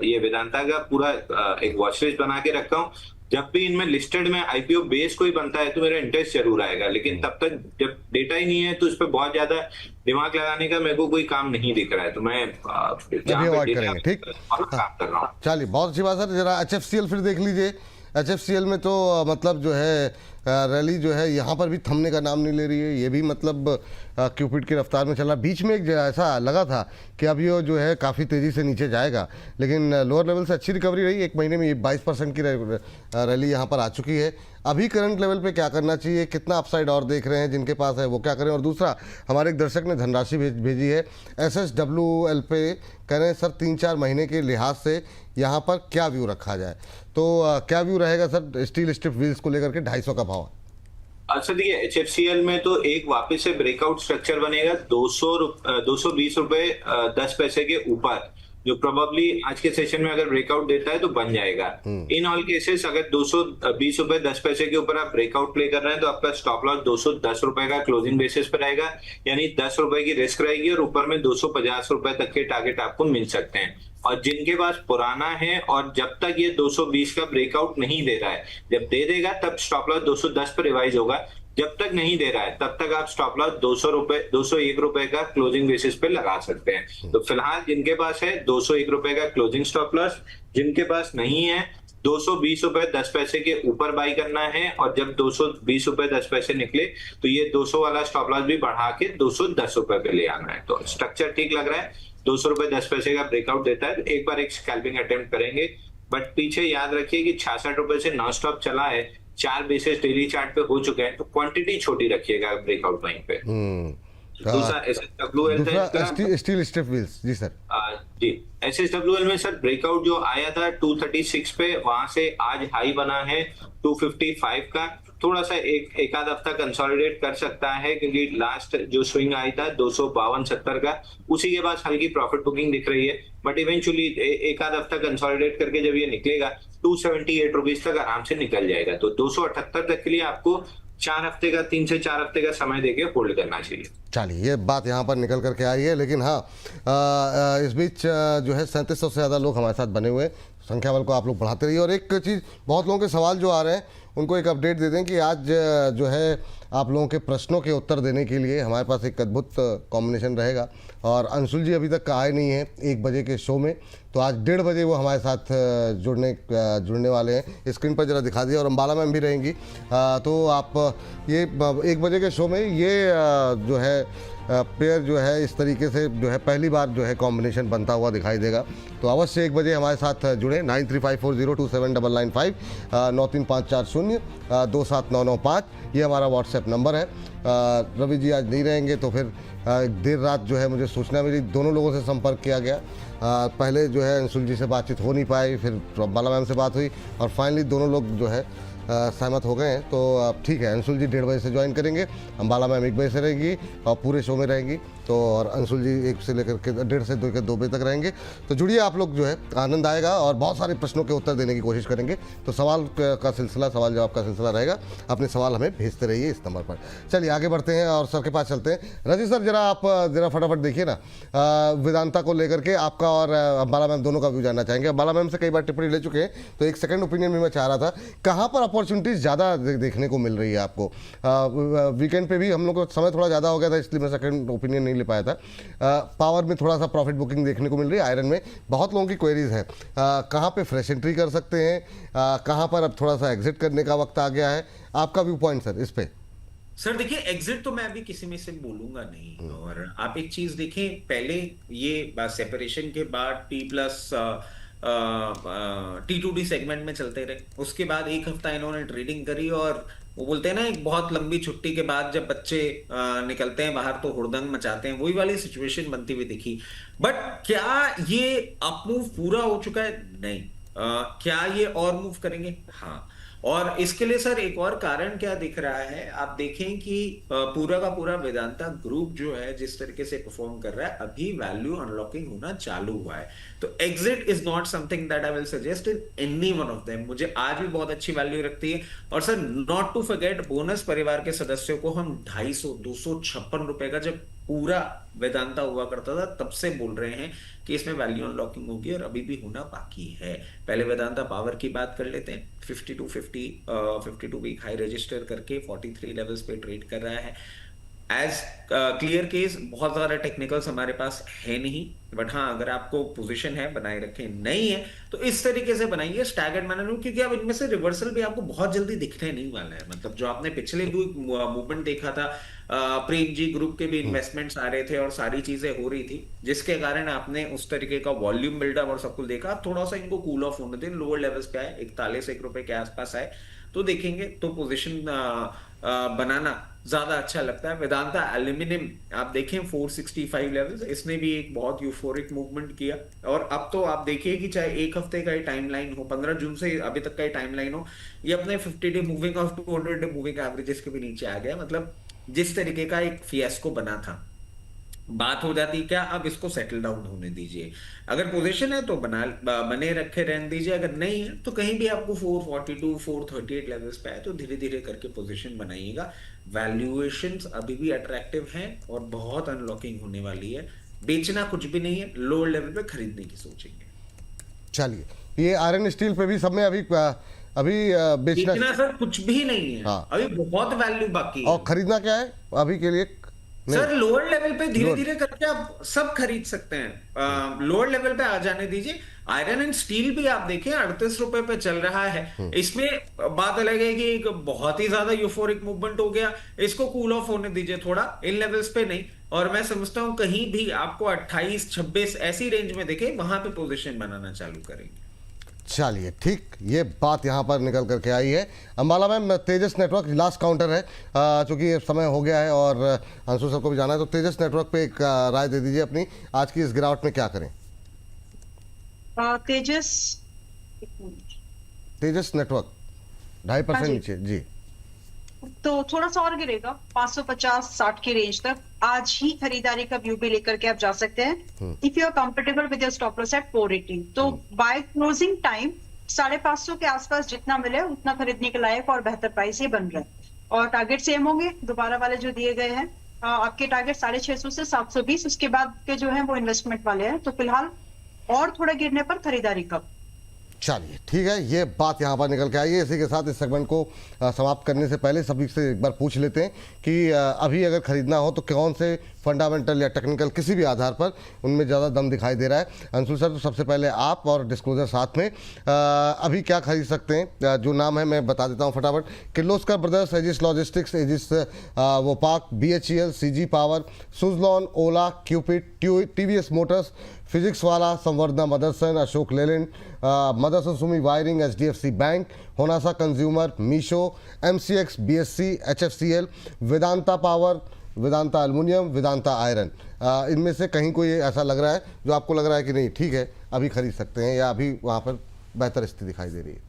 ये वेदांता का पूरा एक वॉच लिस्ट बना के रखा हूँ। जब भी इनमें लिस्टेड में आईपीओ बेस कोई बनता है तो मेरा इंटरेस्ट जरूर आएगा, लेकिन तब तक जब डेटा ही नहीं है तो इस पर बहुत ज्यादा दिमाग लगाने का मेरे को कोई काम नहीं दिख रहा है। तो मैं अवॉइड करेंगे, ठीक, काम कर रहा हूँ। चलिए, बहुत अच्छी बात सर। जरा HFCL फिर देख लीजिए। HFCL में तो मतलब जो है रैली जो है यहाँ पर भी थमने का नाम नहीं ले रही है। ये भी मतलब क्यूपिड की रफ्तार में चल रहा। बीच में एक ऐसा लगा था कि अब ये जो है काफ़ी तेज़ी से नीचे जाएगा, लेकिन लोअर लेवल से अच्छी रिकवरी रही। एक महीने में ये 22% की रैली यहाँ पर आ चुकी है। अभी करंट लेवल पे क्या करना चाहिए, कितना अपसाइड और देख रहे हैं, जिनके पास है वो क्या करें। और दूसरा, हमारे एक दर्शक ने धनराशि भेजी है SSWL पे, कह रहे हैं सर 3-4 महीने के लिहाज से यहाँ पर क्या व्यू रखा जाए। तो क्या व्यू रहेगा सर स्टील स्ट्रिप व्हील्स को लेकर के 250 का भाव? अच्छा देखिए, HFCL में तो एक वापस से ब्रेकआउट स्ट्रक्चर बनेगा 220 रुपए 10 पैसे के ऊपर, जो प्रोबेबली आज के सेशन में अगर ब्रेकआउट देता है तो बन जाएगा। इन ऑल केसेस अगर 220 रुपए 10 पैसे के ऊपर आप ब्रेकआउट प्ले कर रहे हैं तो आपका स्टॉप लॉस 210 रुपए का क्लोजिंग बेसिस पर रहेगा, यानी 10 रुपए की रिस्क रहेगी और ऊपर में 250 रुपए तक के टारगेट आपको मिल सकते हैं। और जिनके पास पुराना है और जब तक ये 220 का ब्रेकआउट नहीं दे रहा है, जब दे देगा तब स्टॉप लॉस 210 पर रिवाइज होगा। जब तक नहीं दे रहा है तब तक आप स्टॉप लॉस 201 रुपए का क्लोजिंग बेसिस पे लगा सकते हैं। तो फिलहाल जिनके पास है 201 रुपए का क्लोजिंग स्टॉप लॉस, जिनके पास नहीं है 220 रुपए 10 पैसे के ऊपर बाई करना है, और जब 220 रुपए 10 पैसे निकले तो ये 200 वाला स्टॉप लॉस भी बढ़ा के 210 रुपए पे ले आना है। तो स्ट्रक्चर ठीक लग रहा है। 200 रुपए 10 पैसे का ब्रेकआउट देता है तो एक बार एक स्कैल्पिंग अटेम्प्ट करेंगे। बट पीछे याद रखिए कि 66 रुपए से नॉन स्टॉप चला है, 4 बेसिस डेली चार्ट पे हो चुके हैं, तो क्वांटिटी छोटी रखिएगा ब्रेकआउट वहीं पे। दूसरा SSWL स्टील स्ट्रिप व्हील्स। जी सर। जी, SSWL में सर ब्रेकआउट जो आया था 236 पे, वहां से आज हाई बना है 255 का। थोड़ा सा एक आध हफ्ता कंसोलिडेट कर सकता है, क्योंकि लास्ट जो स्विंग आई था 252.70 का, उसी के बाद हल्की प्रॉफिट बुकिंग दिख रही है। बट इवेंचुअली एक आध हफ्ता कंसोलिडेट करके जब ये निकलेगा 278 रुपीज तक आराम से निकल जाएगा। तो 278 तक के लिए आपको 3 से 4 हफ्ते का समय देके होल्ड करना चाहिए। चलिए, ये बात यहाँ पर निकल करके आई है। लेकिन हाँ, इस बीच जो है 3700 से ज़्यादा लोग हमारे साथ बने हुए, संख्या बल को आप लोग बढ़ाते रहिए। और एक चीज़, बहुत लोगों के सवाल जो आ रहे हैं उनको एक अपडेट दे दें कि आज जो है आप लोगों के प्रश्नों के उत्तर देने के लिए हमारे पास एक अद्भुत कॉम्बिनेशन रहेगा। और अंशुल जी अभी तक आए नहीं हैं 1 बजे के शो में, तो आज 1:30 बजे वो हमारे साथ जुड़ने वाले हैं। स्क्रीन पर जरा दिखा दिया। और अम्बाला मैम भी रहेंगी। तो आप ये 1 बजे के शो में ये जो है पेयर जो है इस तरीके से जो है पहली बार जो है कॉम्बिनेशन बनता हुआ दिखाई देगा। तो अवश्य 1 बजे हमारे साथ जुड़े। 9354027995 93540 27995 ये हमारा व्हाट्सएप नंबर है। रवि जी आज नहीं रहेंगे तो फिर देर रात जो है मुझे सूचना मिली, दोनों लोगों से संपर्क किया गया। पहले जो है अंशुल जी से बातचीत हो नहीं पाई, फिर बाला मैम से बात हुई और फाइनली दोनों लोग जो है सहमत हो गए हैं। तो ठीक है, अंशुल जी 1:30 बजे से ज्वाइन करेंगे, अम्बाला मैम 1 बजे से रहेंगी और पूरे शो में रहेंगी। तो और अंशुल जी 1 से लेकर के 1:30 से 2 बजे तक रहेंगे। तो जुड़िए आप लोग, जो है आनंद आएगा और बहुत सारे प्रश्नों के उत्तर देने की कोशिश करेंगे। तो सवाल का सिलसिला, सवाल जवाब का सिलसिला रहेगा। अपने सवाल हमें भेजते रहिए इस नंबर पर। चलिए आगे बढ़ते हैं और सर के पास चलते हैं। रजी सर, जरा आप जरा फटाफट देखिए ना, वेदांता को लेकर के आपका और अंबाला मैम दोनों का व्यू जानना चाहेंगे। अंबाला मैम से कई बार टिप्पणी ले चुके हैं, तो एक सेकंड ओपिनियन भी मैं चाह रहा था, कहाँ पर अपॉर्चुनिटीज ज़्यादा देखने को मिल रही है आपको? वीकेंड पे भी हम लोग को समय थोड़ा ज़्यादा हो गया था, इसलिए मैं सेकंड ओपिनियन नहीं ले पाया था। पावर में थोड़ा सा प्रॉफिट बुकिंग देखने को मिल रही है, आयरन में बहुत लोगों की क्वेरीज है, कहाँ पे फ्रेश एंट्री कर सकते हैं, कहाँ पर अब थोड़ा सा एग्जिट करने का वक्त आ गया है? आपका व्यू पॉइंट सर इस पे। सर देखिए, एग्जिट तो मैं अभी किसी में से बोलूंगा नहीं। और आप एक चीज देखें, पहले ये सेपरेशन के बाद T+T2D सेगमेंट में चलते रहे, उसके बाद एक हफ्ता इन्होंने ट्रेडिंग करी, और वो बोलते हैं ना, एक बहुत लंबी छुट्टी के बाद जब बच्चे निकलते हैं बाहर तो हुड़दंग मचाते हैं, वही वाली सिचुएशन बनती हुई दिखी। बट क्या ये अप मूव पूरा हो चुका है? नहीं। क्या ये और मूव करेंगे? हाँ। और इसके लिए सर एक और कारण क्या दिख रहा है, आप देखें कि पूरा का पूरा वेदांता ग्रुप जो है जिस तरीके से परफॉर्म कर रहा है, अभी वैल्यू अनलॉकिंग होना चालू हुआ है। तो exit is not something that I will suggest in any one of them. मुझे आज भी बहुत अच्छी वैल्यू रखती है। और sir not to forget, bonus परिवार के सदस्यों को हम 256 रुपए का जब पूरा वेदांता हुआ करता था तब से बोल रहे हैं कि इसमें वैल्यू अनलॉकिंग होगी, और अभी भी होना बाकी है। पहले वेदांता पावर की बात कर लेते हैं। 52 वीक हाई रजिस्टर करके 43 लेवल्स पे ट्रेड कर रहा है। एज क्लियर केस, बहुत ज्यादा टेक्निकल्स हमारे पास है नहीं, बट हाँ अगर आपको पोजीशन है बनाए रखें, नहीं है तो इस तरीके से बनाइए स्टैगर्ड मैनर में, क्योंकि अब इनमें से रिवर्सल भी आपको बहुत जल्दी दिखने नहीं वाला है। मतलब जो आपने पिछले मूवमेंट देखा था, प्रेम जी ग्रुप के भी इन्वेस्टमेंट्स आ रहे थे और सारी चीजें हो रही थी, जिसके कारण आपने उस तरीके का वॉल्यूम बिल्डअप और सब कुछ देखा। आप थोड़ा सा इनको कूल ऑफ होने दें, लोअर लेवल्स पे आए, 41 रुपए के आसपास आए तो देखेंगे, तो पोजीशन बनाना ज्यादा अच्छा लगता है। वेदांता एल्यूमिनियम आप देखें 465 लेवल्स, इसने भी एक बहुत यूफोरिक मूवमेंट किया, और अब तो आप देखिए कि चाहे एक हफ्ते का ही टाइमलाइन हो, 15 जून से अभी तक का ही टाइमलाइन हो, ये अपने 50 डे मूविंग और 200 डे मूविंग एवरेजेस के भी नीचे आ गया। मतलब जिस तरीके का एक फियास्को बना था, बात हो जाती क्या, अब इसको सेटल डाउन होने दीजिए। अगर पोजीशन है तो बने रखे रहने दीजिए, अगर नहीं है तो कहीं भी आपको 442 438 लेवल्स पे है तो धीरे धीरे करके पोजीशन बनाइएगा। वैल्यूएशंस अभी भी अट्रैक्टिव हैं और बहुत अनलॉकिंग होने वाली है। बेचना कुछ भी नहीं है, लोअर लेवल पे खरीदने की सोचेंगे। चलिए, ये आयरन स्टील पे भी सब में अभी बेचना सर कुछ भी नहीं है। हाँ। अभी बहुत वैल्यू बाकी है। और खरीदना क्या है अभी के लिए? सर लोअर लेवल पे धीरे धीरे करके आप सब खरीद सकते हैं, लोअर लेवल पे आ जाने दीजिए। आयरन एंड स्टील भी आप देखें 38 रुपए पे चल रहा है। इसमें बात अलग है कि एक बहुत ही ज्यादा यूफोरिक मूवमेंट हो गया, इसको कूल ऑफ होने दीजिए थोड़ा, इन लेवल्स पे नहीं। और मैं समझता हूं कहीं भी आपको 28 26 ऐसी रेंज में देखे, वहां पे पोजीशन बनाना चालू करेंगे। चलिए ठीक, ये बात यहाँ पर निकल करके आई है। अंबाला मैम, तेजस नेटवर्क लास्ट काउंटर है, चूँकि ये समय हो गया है और अंशु सर को भी जाना है, तो तेजस नेटवर्क पे एक राय दे दीजिए अपनी, आज की इस गिरावट में क्या करें? तेजस नेटवर्क 2.5% नीचे जी, तो थोड़ा सा और गिरेगा 550-60 की रेंज तक। आज ही खरीदारी का व्यू भी लेकर के आप जा सकते हैं। If you are comfortable with your stop loss at 480, तो बाय क्लोजिंग टाइम 550 के आसपास जितना मिले उतना खरीदने के लायक और बेहतर प्राइस ये बन रहा है। और टारगेट सेम होंगे दोबारा वाले जो दिए गए हैं, आपके टारगेट 650 से 720, उसके बाद के जो है वो इन्वेस्टमेंट वाले हैं। तो फिलहाल और थोड़ा गिरने पर खरीदारी कब। चलिए ठीक है, ये बात यहाँ पर निकल के आई है। इसी के साथ इस सेगमेंट को समाप्त करने से पहले सभी से एक बार पूछ लेते हैं कि अभी अगर खरीदना हो तो कौन से फंडामेंटल या टेक्निकल किसी भी आधार पर उनमें ज़्यादा दम दिखाई दे रहा है? अंशुल सर, तो सबसे पहले आप और डिस्क्लोजर साथ में, अभी क्या खरीद सकते हैं? जो नाम है मैं बता देता हूँ फटाफट। Kirloskar brothers, Aegis logistics, Aegis Vopak, BHEL, CG power, Suzlon, Ola, Cupid, TVS motors, PhysicsWallah, Samvardhana Motherson, Ashok Leyland, Motherson Sumi wiring, HDFC bank, Honasa consumer, Meesho, MCX, BSC, HFCL, Vedanta power, Vedanta aluminium, Vedanta iron, इनमें से कहीं कोई ऐसा लग रहा है जो आपको लग रहा है कि नहीं ठीक है अभी खरीद सकते हैं, या अभी वहाँ पर बेहतर स्थिति दिखाई दे रही है?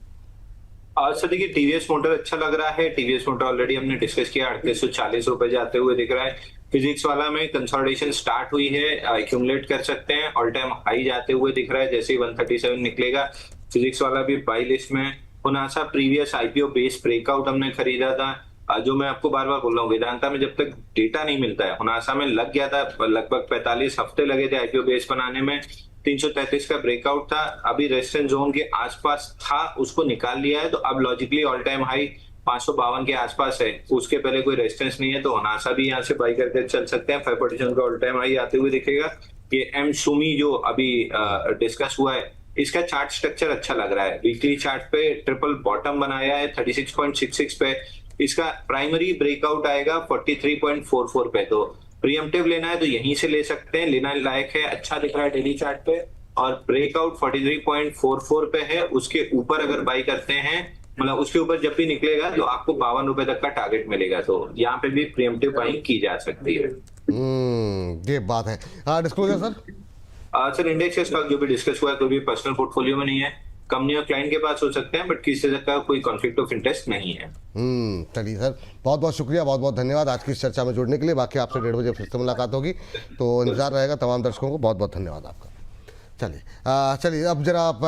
सर देखिए, TVS मोटर अच्छा लग रहा है। TVS मोटर ऑलरेडी हमने डिस्कस किया, 3840 रुपए जाते हुए दिख रहा है। फिजिक्स वाला में कंसोलिडेशन स्टार्ट हुई है, एक्यूमुलेट कर सकते हैं, ऑल टाइम हाई जाते हुए दिख रहा है, जैसे ही 137 निकलेगा फिजिक्स वाला भी बाई लिस्ट में। Honasa previous IPO base breakout हमने खरीदा था, जो मैं आपको बार बार बोल रहा हूँ, वेदांता में जब तक डेटा नहीं मिलता है, हुनासा में लग गया था, लगभग 45 हफ्ते लगे थे आईपीओ बेस बनाने में, 333 का ब्रेकआउट था, अभी रेजिस्टेंस जोन के आसपास था, उसको निकाल लिया है, तो अब लॉजिकली ऑल टाइम हाई 552 के आसपास है, उसके पहले कोई रेजिस्टेंस नहीं है, तो हुनासा भी यहाँ से बाई करके चल सकते हैं। 5% का ऑल टाइम हाई आते हुए दिखेगा। ये एम सुमी जो अभी डिस्कस हुआ है, इसका चार्ट स्ट्रक्चर अच्छा लग रहा है, वीकली चार्ट पे ट्रिपल बॉटम बनाया है 36.66 पे, इसका प्राइमरी ब्रेकआउट आएगा 43.44 पे, तो प्रीएम्प्टिव लेना है तो यहीं से ले सकते हैं, लेना लायक है, अच्छा दिख रहा है डेली चार्ट पे, और ब्रेकआउट 43.44 पे है, उसके ऊपर अगर बाई करते हैं, मतलब उसके ऊपर जब भी निकलेगा तो आपको 52 रुपए तक का टारगेट मिलेगा, तो यहाँ पे भी प्रीएम्प्टिव बाइंग की जा सकती है। ये बात है। Disclosure sir? Sir index stock जो भी डिस्कस हुआ है कोई भी पर्सनल पोर्टफोलियो में नहीं है, कंपनी और क्लाइंट के पास हो सकते हैं, बट किसी तरह का कोई कॉन्फ्लिक्ट ऑफ इंटरेस्ट नहीं है। चलिए सर, बहुत बहुत शुक्रिया, बहुत बहुत धन्यवाद आज की इस चर्चा में जुड़ने के लिए। बाकी आपसे 1:30 बजे फिर से मुलाकात होगी, तो इंतजार रहेगा। तमाम दर्शकों को बहुत बहुत धन्यवाद आपका। चलिए अब जरा आप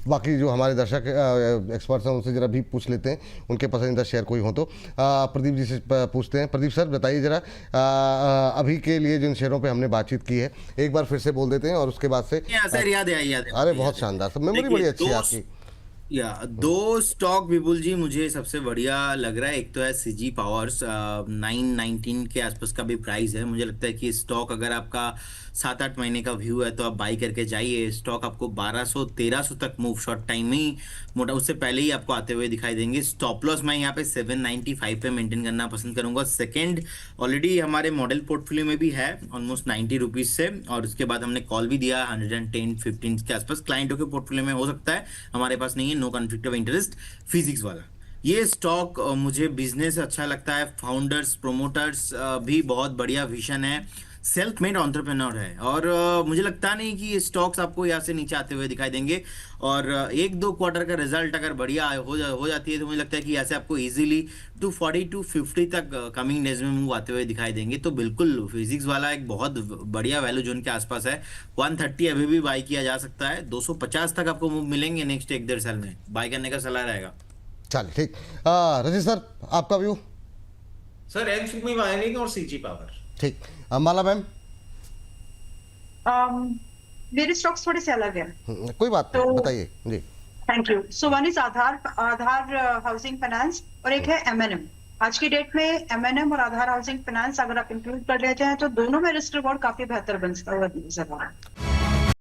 बाकी जो हमारे दर्शक एक्सपर्ट्स हैं उनसे जरा भी पूछ लेते हैं, उनके पसंदीदा शेयर कोई हो तो। प्रदीप जी से पूछते हैं। प्रदीप सर बताइए जरा, अभी के लिए जिन शेयरों पे हमने बातचीत की है एक बार फिर से बोल देते हैं और उसके बाद से सर याद है। अरे बहुत शानदार सर, मेमोरी बड़ी अच्छी है आपकी। दो स्टॉक विपुल जी मुझे सबसे बढ़िया लग रहा है। एक तो है सीजी पावर्स, 919 के आसपास का भी प्राइस है। मुझे लगता है कि स्टॉक अगर आपका 7-8 महीने का व्यू है तो आप बाई करके जाइए। स्टॉक आपको 1200-1300 तक मूव शॉर्ट टाइम में ही, मोटा उससे पहले ही आपको आते हुए दिखाई देंगे। स्टॉप लॉस मैं यहाँ पे 795 पे मेंटेन करना पसंद करूंगा। सेकंड ऑलरेडी हमारे मॉडल पोर्टफोलियो में भी है ऑलमोस्ट 90 रुपीज से, और उसके बाद हमने कॉल भी दिया 110-15 के आसपास। क्लाइंटों के पोर्टफोलियो में हो सकता है, हमारे पास नहीं है। No conflict of interest physics वाला ये स्टॉक मुझे बिजनेस अच्छा लगता है। फाउंडर्स प्रोमोटर्स भी बहुत बढ़िया विजन है, सेल्फ मेड एंटरप्रेन्योर है, और मुझे लगता नहीं कि ये स्टॉक्स आपको यहाँ से नीचे आते हुए दिखाई देंगे। और 1-2 क्वार्टर का रिजल्ट अगर बढ़िया हो जाती है तो मुझे लगता है कि यहाँ से आपको इजीली 240-250 तक कमिंग डेज में मूव आते हुए दिखाई देंगे। तो बिल्कुल फिजिक्स वाला एक बहुत बढ़िया वैल्यू जोन के आसपास है। 130 अभी भी बाई किया जा सकता है। 250 तक आपको मूव मिलेंगे नेक्स्ट 1-1.5 साल में, बाई करने का सलाह रहेगा। चलिए ठीक। रजत सर आपका view? Sir M Sumi wiring और सीजी पावर। ठीक। माला मैम? मेरे स्टॉक्स थोड़े से अलग हैं। कोई बात नहीं, बताइए जी। Thank you. So one is Aadhaar housing finance और एक है M&M। आज की डेट में M&M और आधार हाउसिंग फाइनेंस अगर आप इंक्लूड कर लेते हैं तो दोनों में रिस्क रिवॉर्ड काफी बेहतर बनता हुआ नजर आ रहा है।